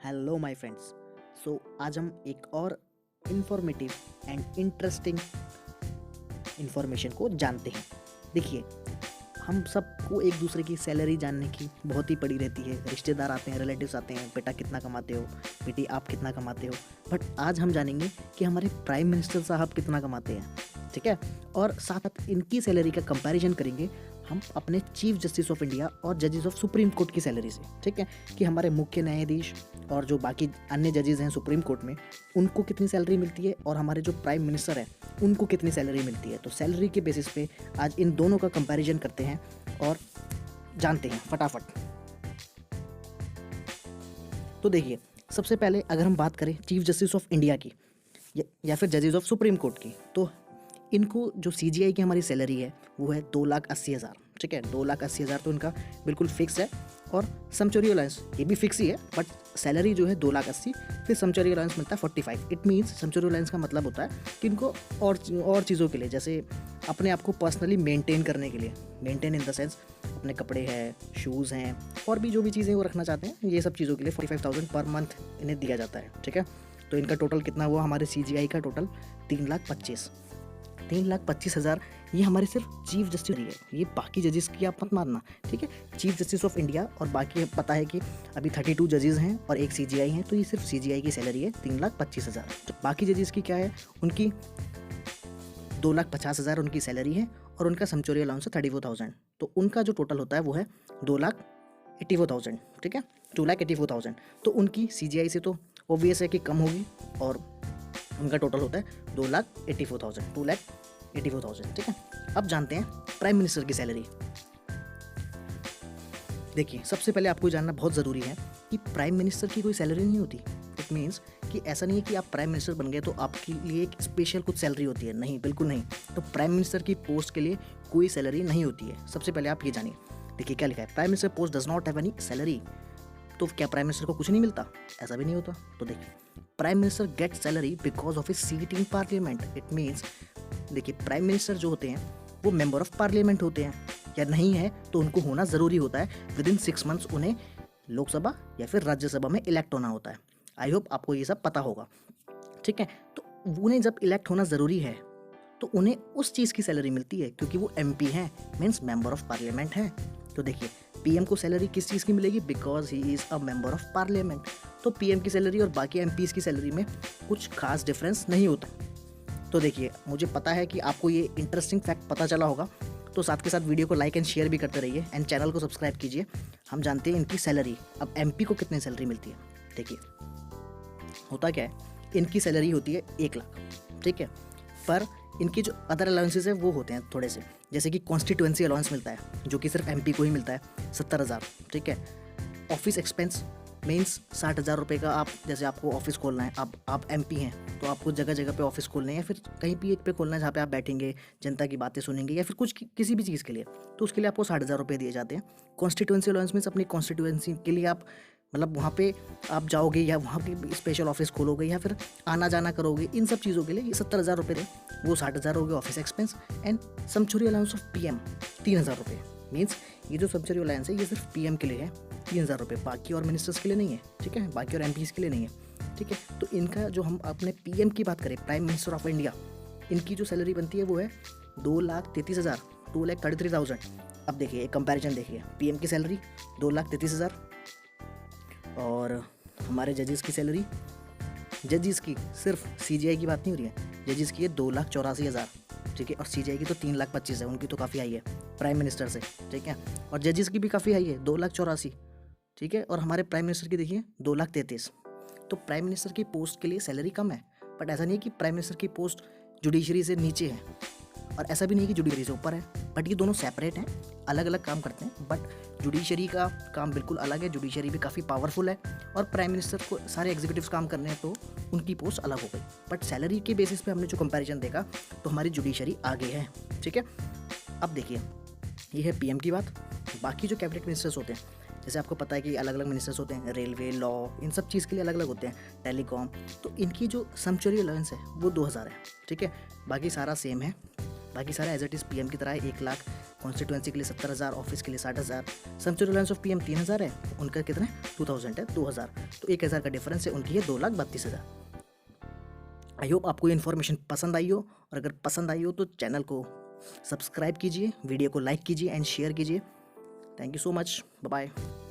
Hello my friends. आज हम एक और इन्फॉर्मेटिव एंड इंटरेस्टिंग इन्फॉर्मेशन को जानते हैं। देखिए, हम सबको एक दूसरे की सैलरी जानने की बहुत ही पड़ी रहती है। रिश्तेदार आते हैं, रिलेटिव्स आते हैं, बेटा कितना कमाते हो, बेटी आप कितना कमाते हो। बट आज हम जानेंगे कि हमारे प्राइम मिनिस्टर साहब कितना कमाते हैं, ठीक है। और साथ इनकी सैलरी का कंपैरिजन करेंगे हम अपने चीफ जस्टिस ऑफ इंडिया और जजेस ऑफ सुप्रीम कोर्ट की सैलरी से, ठीक है। कि हमारे मुख्य न्यायाधीश और जो बाकी अन्य जजेस हैं सुप्रीम कोर्ट में, उनको कितनी सैलरी मिलती है और हमारे जो प्राइम मिनिस्टर हैं उनको कितनी सैलरी मिलती है। तो सैलरी के बेसिस पे आज इन दोनों का कंपैरिजन करते हैं और जानते हैं फटाफट। तो देखिए, सबसे पहले अगर हम बात करें चीफ जस्टिस ऑफ इंडिया की या फिर जजेस ऑफ सुप्रीम कोर्ट की, तो इनको जो CGI की हमारी सैलरी है वो है 2,80,000, ठीक है। 2,80,000 तो इनका बिल्कुल फिक्स है। और समचोरी अलाउंस ये भी फिक्स ही है, बट सैलरी जो है 2,80,000, फिर समचोरी अलाउंस मिलता है 45। इट मीन्स समचोरी अलाउंस का मतलब होता है कि इनको और चीज़ों के लिए, जैसे अपने आप को पर्सनली मेंटेन करने के लिए, मेंटेन इन द सेंस अपने कपड़े हैं, शूज़ हैं, और भी जो भी चीज़ें वो रखना चाहते हैं, ये सब चीज़ों के लिए 45,000 पर मंथ इन्हें दिया जाता है, ठीक है। तो इनका टोटल कितना हुआ, हमारे CGI का टोटल 3,25,000। ये हमारे सिर्फ चीफ जस्टिस है, ये बाकी जजेस की आप मत मानना, ठीक है। चीफ जस्टिस ऑफ इंडिया और बाकी पता है कि अभी 32 जजेस हैं और एक CGI हैं, तो ये सिर्फ CGI की सैलरी है 3,25,000। तो बाकी जजेस की क्या है, उनकी 2,50,000 उनकी सैलरी है और उनका समचोरी अलाउंस है 34,000। तो उनका जो टोटल होता है वो है 2,84,000, ठीक है, 2,84,000। तो उनकी CGI से तो ऑब्वियस है कि कम होगी और उनका टोटल होता है 2,84,000, ठीक है। अब जानते हैं प्राइम मिनिस्टर की सैलरी। देखिए, सबसे पहले आपको जानना बहुत ज़रूरी है कि प्राइम मिनिस्टर की कोई सैलरी नहीं होती। इट मीन्स कि ऐसा नहीं है कि आप प्राइम मिनिस्टर बन गए तो आपके लिए एक स्पेशल कुछ सैलरी होती है, नहीं, बिल्कुल नहीं। तो प्राइम मिनिस्टर की पोस्ट के लिए कोई सैलरी नहीं होती है। सबसे पहले आप ये जानिए। देखिए क्या लिखा है, prime minister post does not have any salary. तो क्या प्राइम मिनिस्टर को कुछ नहीं मिलता? ऐसा भी नहीं होता। तो देखिए, prime minister get salary because of his seat in parliament. It means, देखिए, प्राइम मिनिस्टर जो होते हैं वो मेंबर ऑफ पार्लियामेंट होते हैं, या नहीं है तो उनको होना ज़रूरी होता है। विद इन 6 मंथ्स उन्हें लोकसभा या फिर राज्यसभा में इलेक्ट होना होता है। आई होप आपको ये सब पता होगा, ठीक है। तो उन्हें जब इलेक्ट होना ज़रूरी है तो उन्हें उस चीज़ की सैलरी मिलती है, क्योंकि वो MP हैं, मीन्स मेंबर ऑफ पार्लियामेंट हैं। तो देखिए, PM को सैलरी किस चीज़ की मिलेगी? Because he is a member of parliament. तो PM की सैलरी और बाकी MPs की सैलरी में कुछ खास डिफरेंस नहीं होता। तो देखिए, मुझे पता है कि आपको ये इंटरेस्टिंग फैक्ट पता चला होगा, तो साथ के साथ वीडियो को लाइक एंड शेयर भी करते रहिए एंड चैनल को सब्सक्राइब कीजिए। हम जानते हैं इनकी सैलरी। अब MP को कितनी सैलरी मिलती है? देखिए, होता क्या है, इनकी सैलरी होती है 1 लाख, ठीक है। पर इनकी जो अदर अलाउंसेस है वो होते हैं थोड़े से, जैसे कि कॉन्स्टिट्यूएंसी अलाउंस मिलता है जो कि सिर्फ MP को ही मिलता है, 70,000, ठीक है। ऑफिस एक्सपेंस मीन्स 60,000 रुपये का, आप जैसे आपको ऑफिस खोलना है, आप MP हैं तो आपको जगह जगह पे ऑफिस खोलना है, या फिर कहीं भी एक पे खोलना है जहाँ पे आप बैठेंगे, जनता की बातें सुनेंगे, या फिर कुछ किसी भी चीज़ के लिए, तो उसके लिए आपको 60,000 रुपये दिए जाते हैं। कॉन्स्टिट्यूएंसी अलाउंस मीन्स अपनी कॉन्स्टिट्यूएंसी के लिए आप, मतलब वहाँ पे आप जाओगे या वहाँ पे स्पेशल ऑफिस खोलोगे या फिर आना जाना करोगे, इन सब चीज़ों के लिए ये 70,000 रुपये थे, वो 60,000 हो गए ऑफिस एक्सपेंस। एंड समचोरी अलाउंस ऑफ PM 3,000 रुपये। मीन्स ये जो समचोरी अलाउंस है ये सिर्फ PM के लिए है, 3,000 रुपये, बाकी और मिनिस्टर्स के लिए नहीं है, ठीक है, बाकी और MPs के लिए नहीं है, ठीक है। तो इनका जो हम अपने PM की बात करें, प्राइम मिनिस्टर ऑफ इंडिया, इनकी जो सैलरी बनती है वो है 2,33,000, 2,33,000। अब देखिए, एक कंपैरिजन देखिए, PM की सैलरी 2,33,000 और हमारे जजेस की सैलरी, जजेस की सिर्फ CGI की बात नहीं हो रही है, जजेस की है 2,84,000, ठीक है। और CGI की तो 3,25,000 है, उनकी तो काफ़ी हाई है प्राइम मिनिस्टर से, ठीक है। और जजेस की भी काफ़ी हाई है, 2,84,000, ठीक है। और हमारे प्राइम मिनिस्टर की देखिए 2,33,000। तो प्राइम मिनिस्टर की पोस्ट के लिए सैलरी कम है, बट ऐसा नहीं है कि प्राइम मिनिस्टर की पोस्ट जुडिशरी से नीचे है, और ऐसा भी नहीं है कि जुडिशरी से ऊपर है, बट ये दोनों सेपरेट हैं, अलग अलग काम करते हैं। बट जुडिशरी का काम बिल्कुल अलग है, जुडिशरी भी काफ़ी पावरफुल है, और प्राइम मिनिस्टर को सारे एग्जीक्यूटिव्स काम करने हैं तो उनकी पोस्ट अलग हो गई। बट सैलरी के बेसिस पे हमने जो कंपैरिजन देखा तो हमारी जुडिशरी आगे है, ठीक है। अब देखिए, ये है PM की बात। बाकी जो कैबिनेट मिनिस्टर्स होते हैं, जैसे आपको पता है कि अलग अलग मिनिस्टर्स होते हैं, रेलवे, लॉ, इन सब चीज़ के लिए अलग अलग होते हैं, टेलीकॉम, तो इनकी जो समचोरी अलाउंस है वो 2,000 है, ठीक है। बाकी सारा सेम है। बाकी सारा एज इट इज़ पीएम की तरह है, 1 लाख, कॉन्स्टिट्यूंसी के लिए 70,000, ऑफिस के लिए 60,000, सेंचुरी अलाउंस ऑफ पीएम 3,000 है, उनका कितना है 2,000 है, 2,000, तो 1,000 का डिफरेंस है, उनकी है 2,32,000। आई होप आपको ये इन्फॉर्मेशन पसंद आई हो, और अगर पसंद आई हो तो चैनल को सब्सक्राइब कीजिए, वीडियो को लाइक कीजिए एंड शेयर कीजिए। Thank you so much, bye bye.